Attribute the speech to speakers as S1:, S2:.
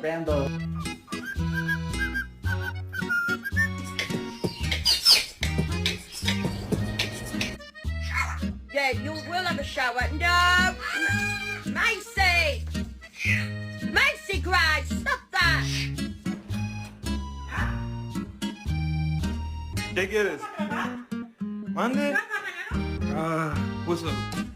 S1: Rambo.
S2: Dad, you will have a shower. No! Macy! Macy Grimes, stop that!
S3: ¿Qué quieres? ¿Mande? What's up?